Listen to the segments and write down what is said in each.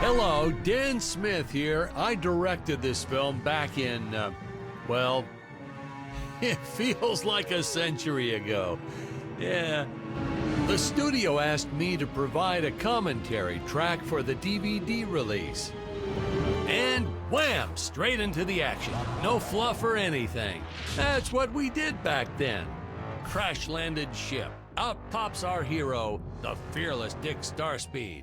Hello, Dan Smith here. I directed this film back in, well, it feels like a century ago. Yeah. The studio asked me to provide a commentary track for the DVD release. And wham! Straight into the action. No fluff or anything. That's what we did back then. Crash-landed ship. Out pops our hero, the fearless Dick Starspid.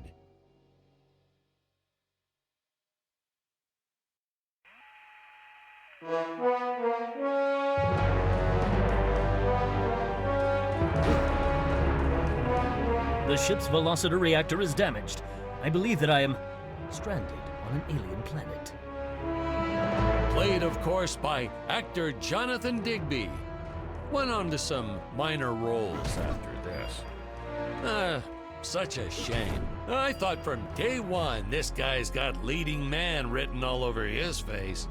The ship's velocity reactor is damaged. I believe that I am stranded on an alien planet. Played, of course, by actor Jonathan Digby. Went on to some minor roles after this. Such a shame. I thought from day one this guy's got leading man written all over his face.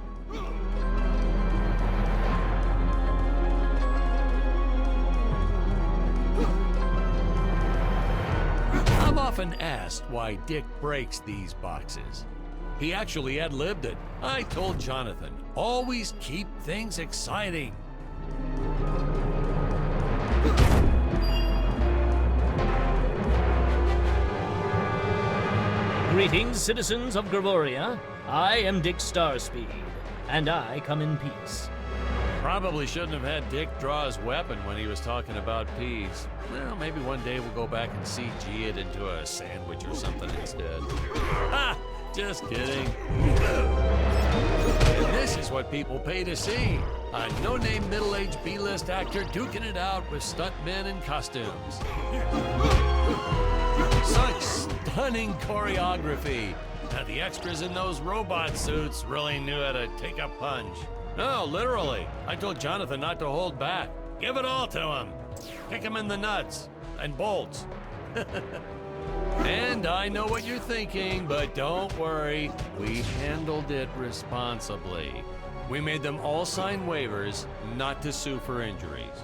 I'm often asked why Dick breaks these boxes. He actually ad-libbed it. I told Jonathan, always keep things exciting. Greetings, citizens of Gravoria. I am Dick Starspid, and I come in peace. Probably shouldn't have had Dick draw his weapon when he was talking about peas. Well, maybe one day we'll go back and CG it into a sandwich or something instead. Ha! Just kidding. And this is what people pay to see. A no-name middle-aged B-list actor duking it out with stuntmen in costumes. Such stunning choreography. Now the extras in those robot suits really knew how to take a punch. No, literally. I told Jonathan not to hold back. Give it all to him. Kick him in the nuts and bolts. And I know what you're thinking, but don't worry. We handled it responsibly. We made them all sign waivers not to sue for injuries.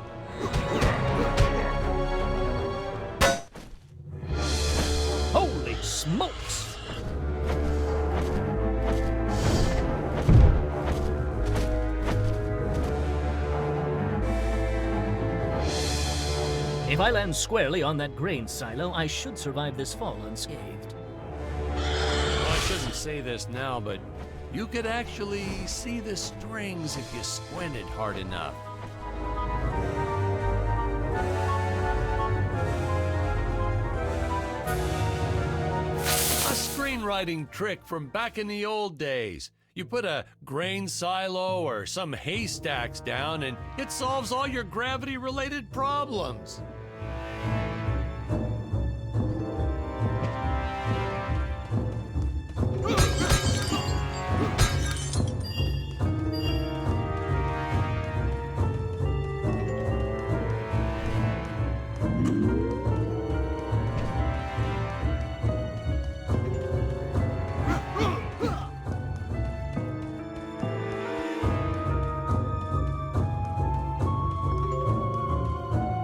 Holy smokes! If I land squarely on that grain silo, I should survive this fall unscathed. Well, I shouldn't say this now, but you could actually see the strings if you squinted hard enough. A screenwriting trick from back in the old days. You put a grain silo or some haystacks down and it solves all your gravity-related problems.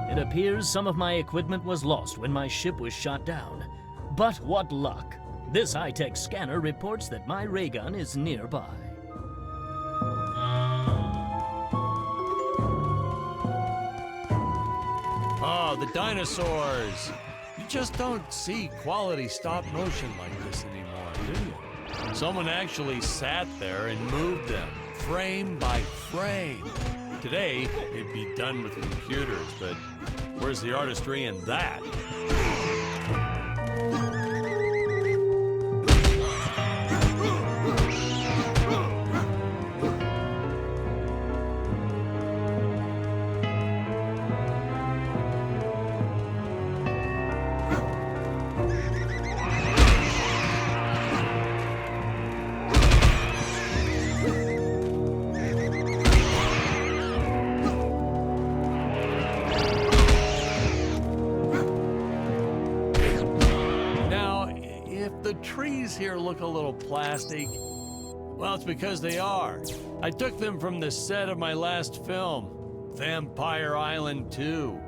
It appears some of my equipment was lost when my ship was shot down. But what luck! This high-tech scanner reports that my ray gun is nearby. Oh, the dinosaurs! You just don't see quality stop motion like this anymore, do you? Someone actually sat there and moved them, frame by frame. Today, it'd be done with computers, but where's the artistry in that? The trees here look a little plastic. Well, it's because they are. I took them from the set of my last film, Vampire Island 2.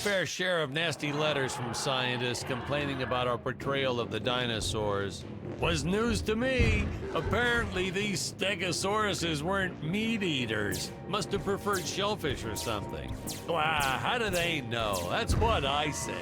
fair share of nasty letters from scientists complaining about our portrayal of the dinosaurs. Was news to me. Apparently these stegosauruses weren't meat eaters. Must have preferred shellfish or something. Wow, how do they know? That's what I say.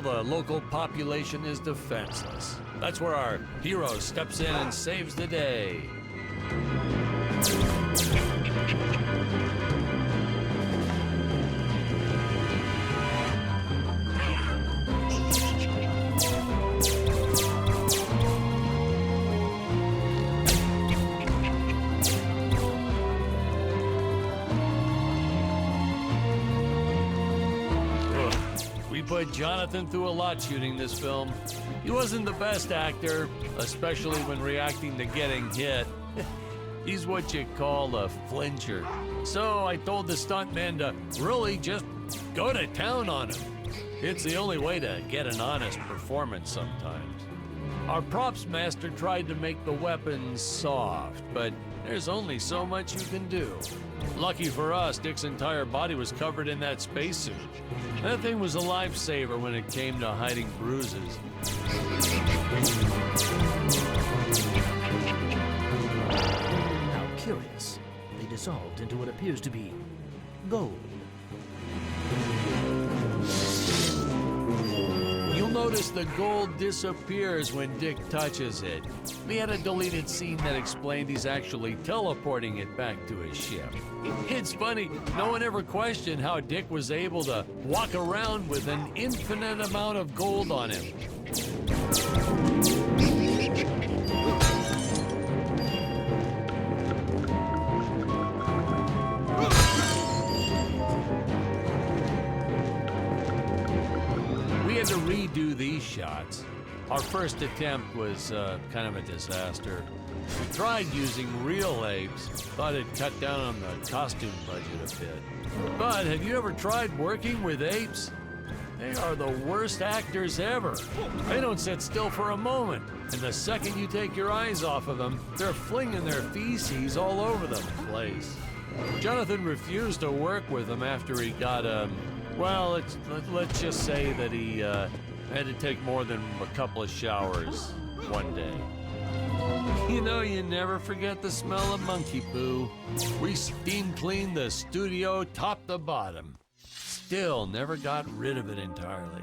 The local population is defenseless. That's where our hero steps in and saves the day. Put Jonathan through a lot shooting this film. He wasn't the best actor, especially when reacting to getting hit. He's what you call a flincher. So I told the stuntman to really just go to town on him. It's the only way to get an honest performance sometimes. Our props master tried to make the weapons soft, but there's only so much you can do. Lucky for us, Dick's entire body was covered in that spacesuit. That thing was a lifesaver when it came to hiding bruises. How curious. They dissolved into what appears to be gold. You'll notice the gold disappears when Dick touches it. We had a deleted scene that explained he's actually teleporting it back to his ship. It's funny, no one ever questioned how Dick was able to walk around with an infinite amount of gold on him. We had to redo these shots. Our first attempt was kind of a disaster. We tried using real apes, thought it'd cut down on the costume budget a bit. But have you ever tried working with apes? They are the worst actors ever. They don't sit still for a moment, and the second you take your eyes off of them, they're flinging their feces all over the place. Jonathan refused to work with them after he got, well, let's just say that he had to take more than a couple of showers one day. You know, you never forget the smell of monkey poo. We steam cleaned the studio top to bottom. Still never got rid of it entirely.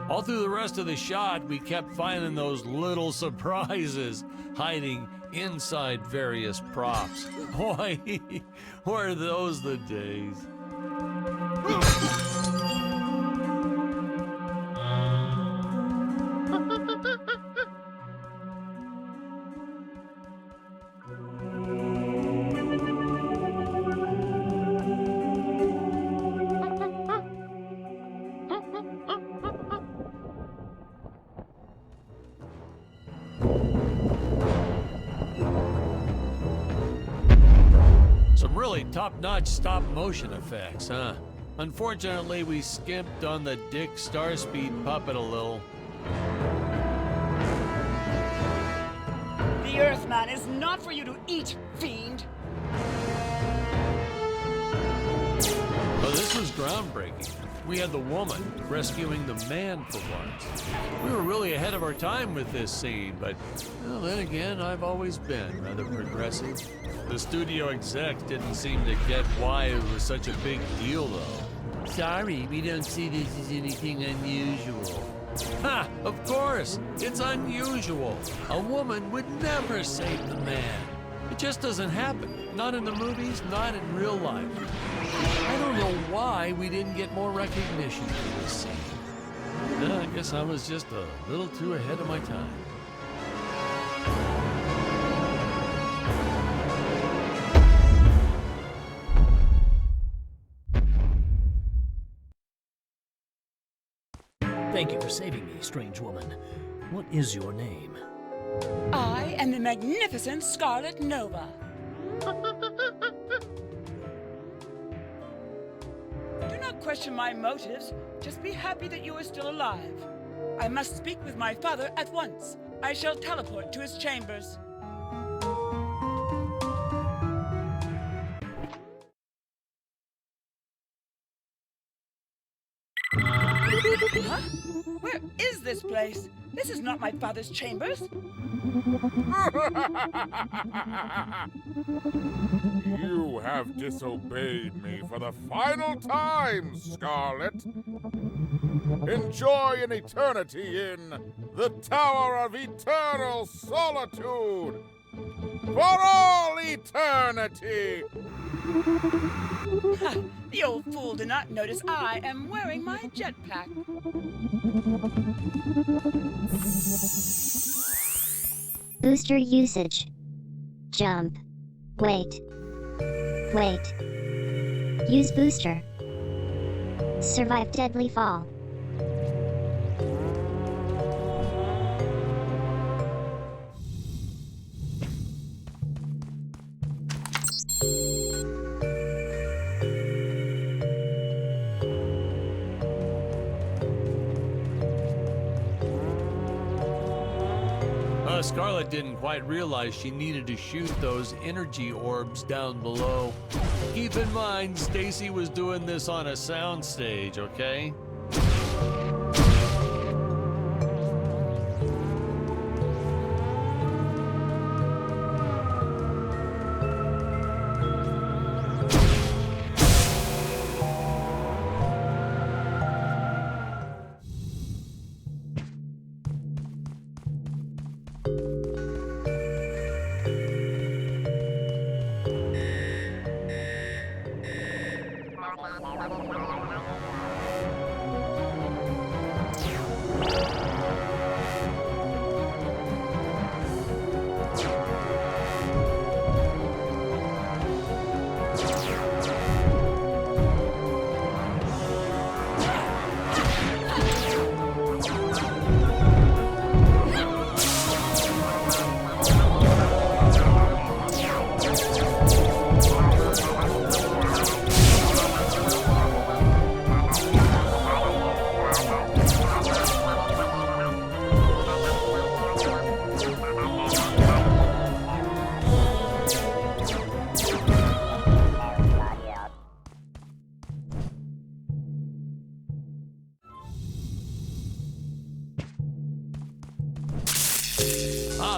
All through the rest of the shot, we kept finding those little surprises hiding inside various props. Boy, were those the days. Really top-notch stop-motion effects, huh? Unfortunately, we skimped on the Dick Starspid puppet a little. The Earthman is not for you to eat, fiend! Oh, this was groundbreaking. We had the woman rescuing the man for once. We were really ahead of our time with this scene, but well, then again, I've always been rather progressive. The studio execs didn't seem to get why it was such a big deal, though. Sorry, we don't see this as anything unusual. Ha! Of course! It's unusual! A woman would never save the man. It just doesn't happen. Not in the movies, not in real life. I don't know why we didn't get more recognition for this scene. I guess I was just a little too ahead of my time. Thank you for saving me, strange woman. What is your name? I am the magnificent Scarlet Nova. Do not question my motives. Just be happy that you are still alive. I must speak with my father at once. I shall teleport to his chambers. Huh? Where is this place? This is not my father's chambers. You have disobeyed me for the final time, Scarlet. Enjoy an eternity in the Tower of Eternal Solitude. For all eternity! Ha! The old fool did not notice I am wearing my jetpack. Booster usage. Jump. Wait. Wait. Use booster. Survive deadly fall. Scarlet didn't quite realize she needed to shoot those energy orbs down below. Keep in mind, Stacy was doing this on a soundstage, okay?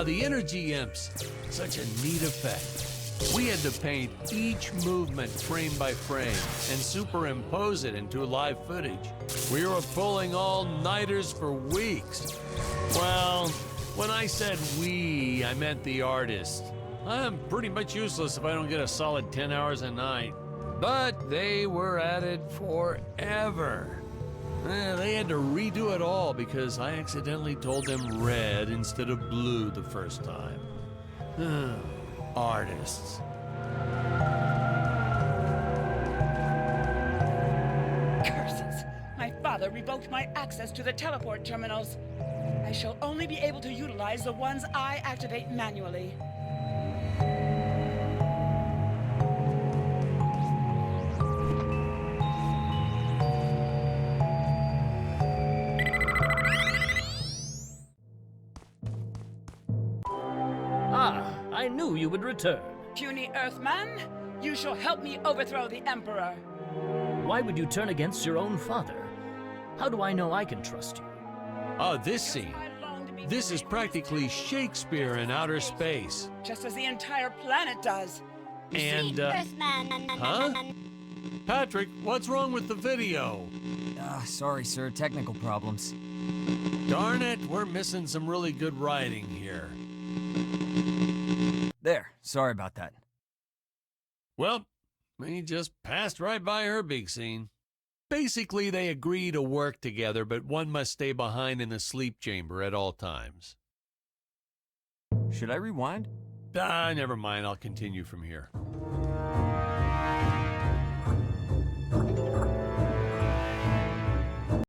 The energy imps. Such a neat effect. We had to paint each movement frame by frame and superimpose it into live footage. We were pulling all-nighters for weeks. Well, when I said we, I meant the artist. I'm pretty much useless if I don't get a solid 10 hours a night. But they were at it forever. They had to redo it all because I accidentally told them red instead of blue the first time. Artists. Curses! My father revoked my access to the teleport terminals. I shall only be able to utilize the ones I activate manually. I knew you would return. Puny Earthman, you shall help me overthrow the Emperor. Why would you turn against your own father? How do I know I can trust you? Oh, this scene. This is practically Shakespeare in outer space. Just as the entire planet does. And, huh? Patrick, what's wrong with the video? Sorry, sir. Technical problems. Darn it, we're missing some really good writing here. There. Sorry about that. Well, we just passed right by her big scene. Basically, they agree to work together, but one must stay behind in the sleep chamber at all times. Should I rewind? Never mind. I'll continue from here.